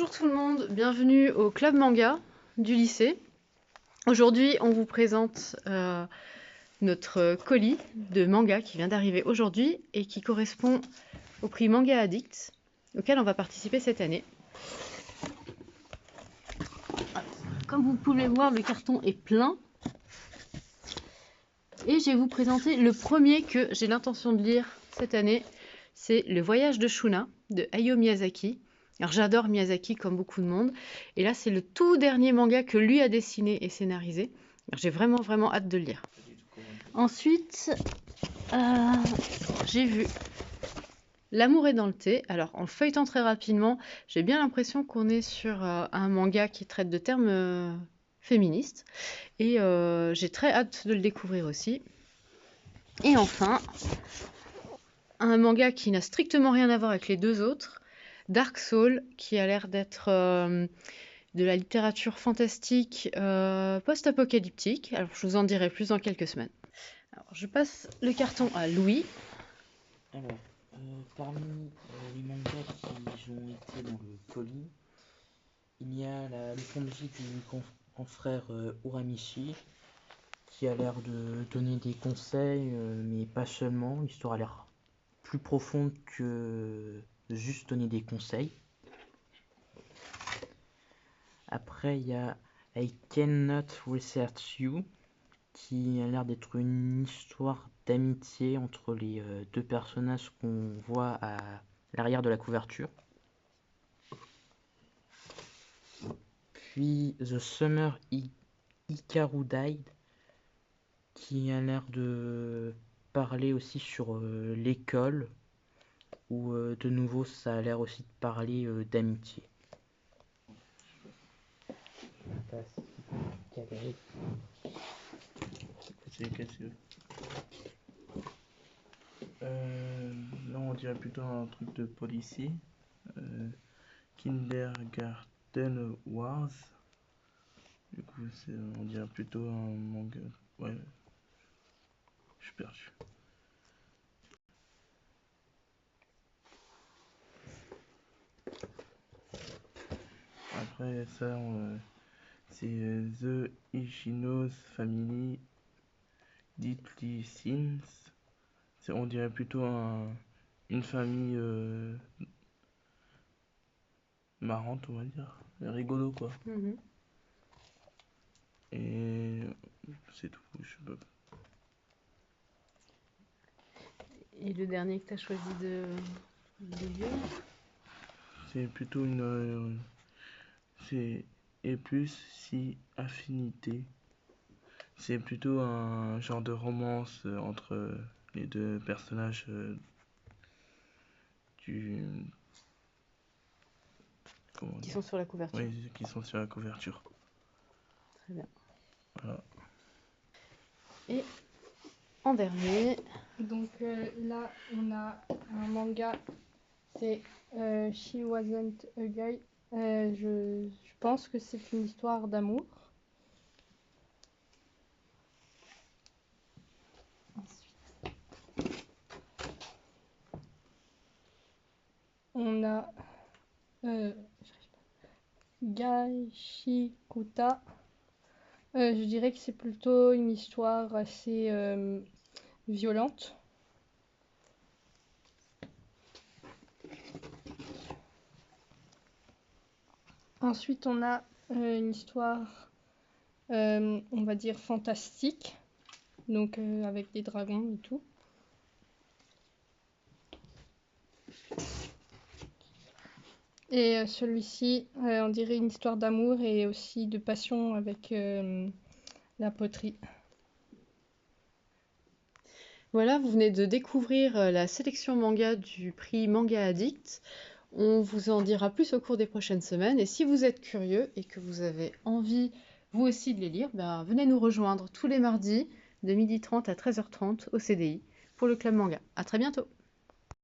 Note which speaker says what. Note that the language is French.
Speaker 1: Bonjour tout le monde, bienvenue au club manga du lycée. Aujourd'hui, on vous présente notre colis de manga qui vient d'arriver aujourd'hui et qui correspond au prix Manga Addict auquel on va participer cette année. Comme vous pouvez voir, le carton est plein. Et je vais vous présenter le premier que j'ai l'intention de lire cette année. C'est Le Voyage de Shuna de Hayao Miyazaki. Alors j'adore Miyazaki comme beaucoup de monde. Et là, c'est le tout dernier manga que lui a dessiné et scénarisé. J'ai vraiment hâte de le lire. Ensuite, j'ai vu L'amour est dans le thé. Alors en le feuilletant très rapidement, j'ai bien l'impression qu'on est sur un manga qui traite de termes féministes. Et j'ai très hâte de le découvrir aussi. Et enfin, un manga qui n'a strictement rien à voir avec les deux autres, Dark Soul, qui a l'air d'être de la littérature fantastique post-apocalyptique. Alors, je vous en dirai plus dans quelques semaines. Alors, je passe le carton à Louis.
Speaker 2: Alors, parmi les mangas qui ont été dans le colis, il y a le point de vue du confrère Uramichi, qui a l'air de donner des conseils, mais pas seulement. L'histoire a l'air plus profonde que juste donner des conseils. Après, il y a I Cannot Research You, qui a l'air d'être une histoire d'amitié entre les deux personnages qu'on voit à l'arrière de la couverture. Puis The Summer Hikaru Died, qui a l'air de parler aussi sur l'école, où de nouveau ça a l'air aussi de parler d'amitié.
Speaker 3: Là, on dirait plutôt un truc de policier. Kindergarten Wars. Du coup, on dirait plutôt un manga. Ouais, je suis perdu. Après ça, c'est The Ishino's Family Deeply Sins. On dirait plutôt une famille marrante, on va dire. Rigolo, quoi. Et c'est tout, je sais pas.
Speaker 1: Et le dernier que tu as choisi de lire?
Speaker 3: C'est plutôt c'est et plus si affinité. C'est plutôt un genre de romance entre les deux personnages du.
Speaker 1: Qui sont sur la couverture.
Speaker 3: Oui, qui sont sur la couverture.
Speaker 1: Très bien.
Speaker 3: Voilà.
Speaker 1: Et en dernier.
Speaker 4: Donc là, on a un manga, c'est She Wasn't a Guy. Je pense que c'est une histoire d'amour. Ensuite, on a Gaishikuta. Je dirais que c'est plutôt une histoire assez violente. Ensuite, on a une histoire, on va dire, fantastique, donc avec des dragons et tout. Et celui-ci, on dirait une histoire d'amour et aussi de passion avec la poterie.
Speaker 1: Voilà, vous venez de découvrir la sélection manga du prix Manga Addict. On vous en dira plus au cours des prochaines semaines. Et si vous êtes curieux et que vous avez envie, vous aussi, de les lire, venez nous rejoindre tous les mardis de 12h30 à 13h30 au CDI pour le Club Manga. À très bientôt!